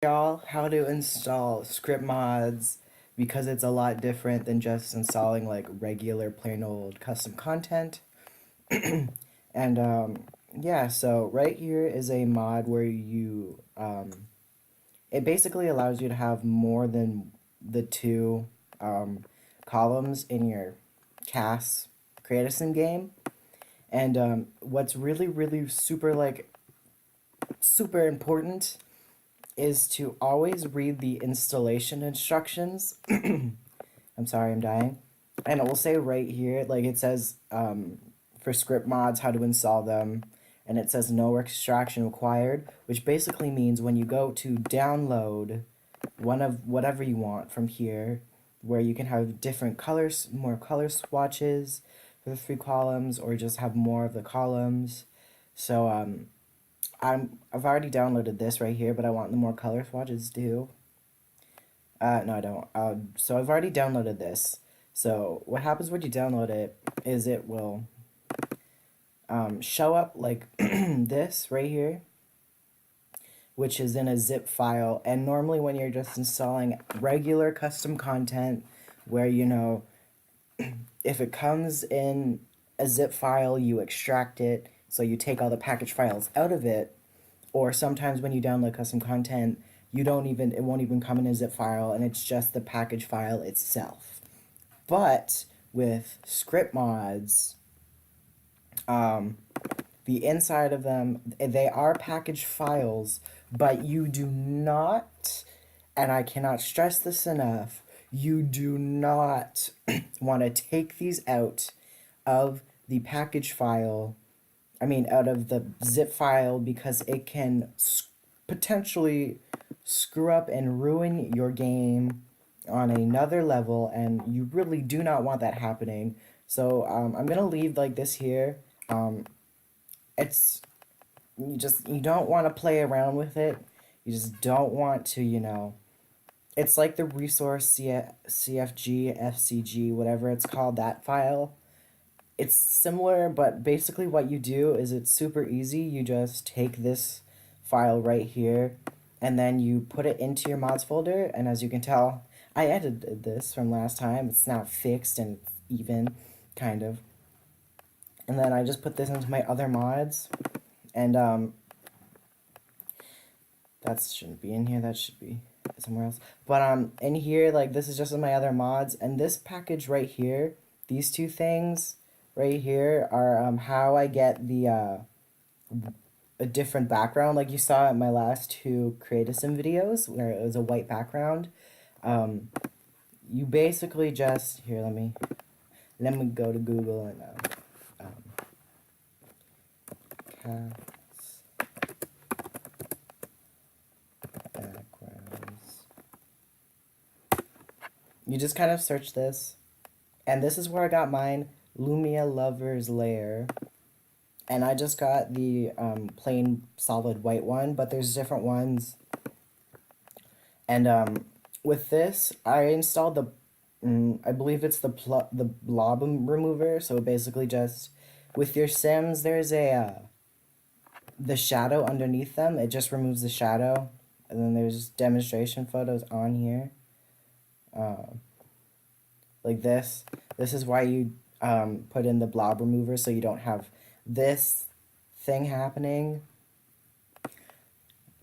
Y'all how to install script mods because it's a lot different than just installing like regular plain old custom content. And yeah, so right here is a mod where it basically allows you to have more than the two columns in your CAS create a sim game. And what's really super important is to always read the installation instructions. I'm sorry, I'm dying. And it will say right here, like it says for script mods, how to install them. And it says no extraction required, which basically means when you go to download one of whatever you want from here, where you can have different colors, more color swatches for the three columns, or just have more of the columns. So I've already downloaded this right here, but I want the more color swatches too. No, I don't. So I've already downloaded this. So what happens when you download it is it will show up like this right here, which is in a zip file. And normally when you're just installing regular custom content where, if it comes in a zip file, you extract it. So you take all the package files out of it. Or sometimes when you download custom content, it won't even come in a zip file and it's just the package file itself. But with script mods, the inside of them, they are package files, but you do not, and I cannot stress this enough, you do not want to take these out of the package file, out of the zip file, because it can potentially screw up and ruin your game on another level, and you really do not want that happening. So I'm gonna leave like this here. It's you don't want to play around with it. You just don't want to, it's like the resource CFG, FCG, whatever it's called, that file. It's similar, but basically what you do is it's super easy. You just take this file right here and then you put it into your mods folder, and as you can tell, I edited this from last time. It's now fixed and it's even, kind of. And then I just put this into my other mods, and that shouldn't be in here, that should be somewhere else. But in here, like, this is just in my other mods, and this package right here, these two things right here are how I get the a different background, like you saw in my last two Create a Sim videos where it was a white background. You basically just, here, let me go to Google and CAS backgrounds. You just kind of search this, and this is where I got mine, Lumia Lover's Lair. And I just got the plain solid white one, but there's different ones. And with this, I installed I believe it's the blob remover. So basically just, with your Sims, there's the shadow underneath them. It just removes the shadow. And then there's demonstration photos on here. Like this. This is why you put in the blob remover, so you don't have this thing happening.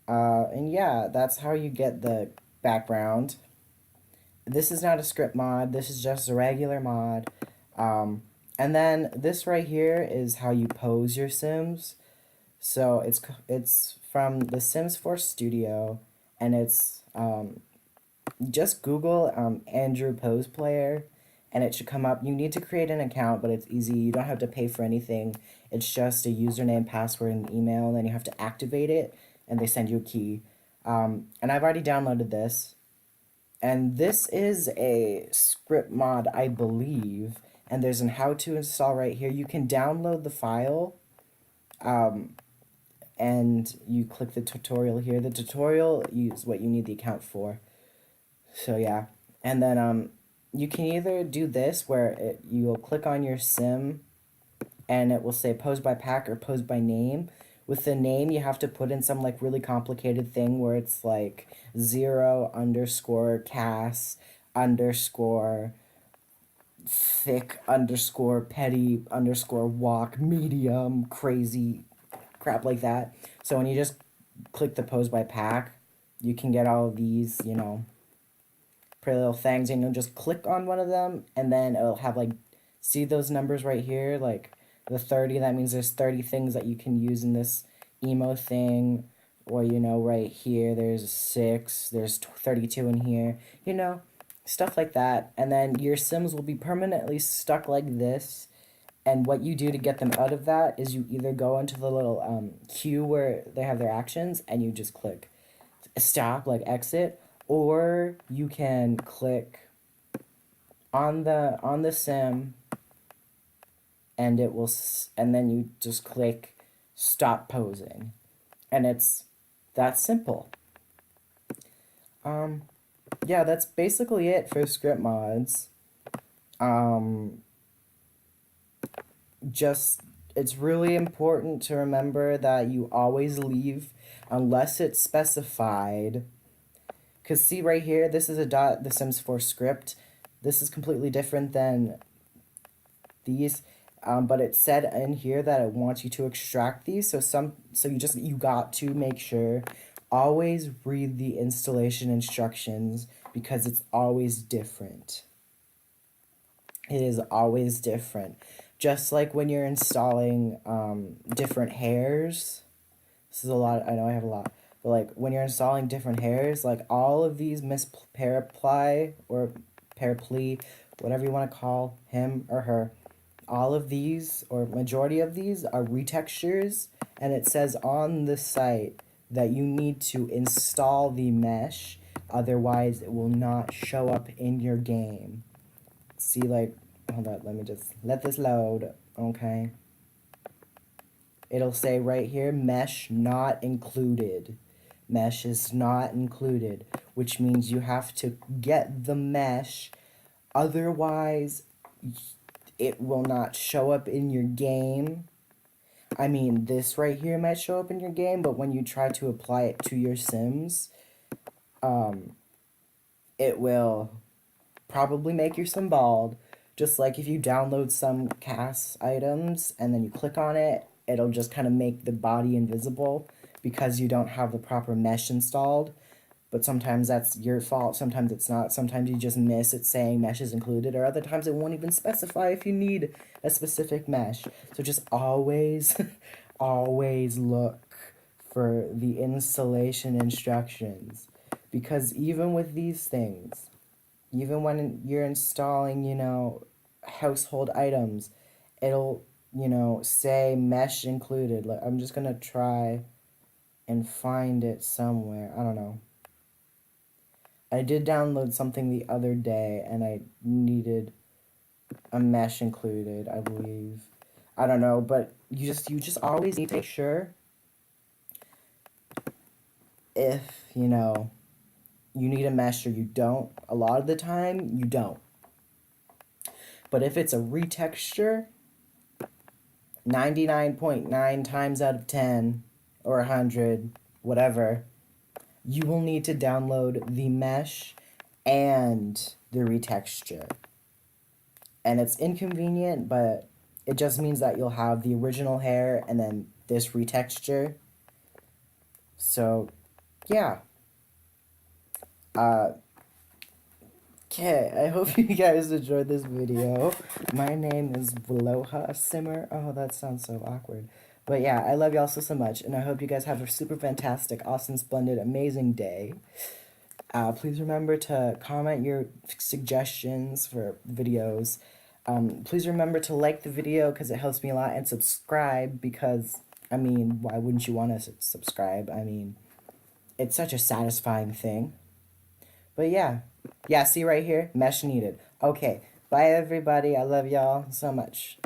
And yeah, that's how you get the background. This is not a script mod, this is just a regular mod. And then this right here is how you pose your Sims. So it's from the Sims 4 Studio, and it's just Google Andrew Pose Player, and it should come up. You need to create an account, but it's easy. You don't have to pay for anything. It's just a username, password, and email, and then you have to activate it, and they send you a key. And I've already downloaded this. And this is a script mod, I believe, and there's an how to install right here. You can download the file, and you click the tutorial here. The tutorial is what you need the account for. So yeah, and then you can either do this where you'll click on your sim and it will say pose by pack or pose by name, with the name, you have to put in some like really complicated thing where it's like 0_CAS underscore thick underscore petty underscore walk medium crazy crap like that. So when you just click the pose by pack, you can get all of these, you know, pretty little things, and you'll just click on one of them, and then it'll have like, see those numbers right here, like the 30. That means there's 30 things that you can use in this emo thing. Or, you know, right here there's 6, there's 32 in here, you know, stuff like that. And then your sims will be permanently stuck like this. And what you do to get them out of that is you either go into the little queue where they have their actions, and you just click stop, like exit, or you can click on the sim, and it will and then you just click stop posing, and it's that simple. Yeah, that's basically it for script mods. Just, it's really important to remember that you always leave unless it's specified. Because see right here, this is a The Sims 4 script. This is completely different than these. But it said in here that it wants you to extract these. So you got to make sure, always read the installation instructions, because it's always different. It is always different. Just like when you're installing different hairs. This is a lot. I know I have a lot. But like when you're installing different hairs, like all of these Miss Paraply or Paraply, whatever you want to call him or her, all of these, or majority of these, are retextures, and it says on the site that you need to install the mesh, otherwise it will not show up in your game. See, like, hold on, let me just let this load, okay? It'll say right here, mesh not included. Mesh is not included, which means you have to get the mesh, otherwise it will not show up in your game. I mean, this right here might show up in your game, but when you try to apply it to your Sims, it will probably make your sim bald. Just like if you download some CAS items and then you click on it, it'll just kind of make the body invisible because you don't have the proper mesh installed. But sometimes that's your fault, sometimes it's not. Sometimes you just miss it saying mesh is included, or other times it won't even specify if you need a specific mesh. So just always, always look for the installation instructions. Because even with these things, even when you're installing, you know, household items, it'll, you know, say mesh included. Like, I'm just gonna try and find it somewhere. I don't know. I did download something the other day, and I needed a mesh included, I believe. I don't know, but you just always need to make sure if, you know, you need a mesh or you don't. A lot of the time, you don't. But if it's a retexture, 99.9 times out of 10, or 100, whatever, you will need to download the mesh and the retexture. And it's inconvenient, but it just means that you'll have the original hair and then this retexture. So, yeah. Okay, I hope you guys enjoyed this video. My name is Bloha Simmer. Oh, that sounds so awkward. But yeah, I love y'all so much, and I hope you guys have a super fantastic, awesome, splendid, amazing day. Please remember to comment your suggestions for videos. Please remember to like the video because it helps me a lot, and subscribe because, I mean, why wouldn't you want to subscribe? I mean, it's such a satisfying thing. But yeah. Yeah, see right here? Mesh needed. Okay. Bye, everybody. I love y'all so much.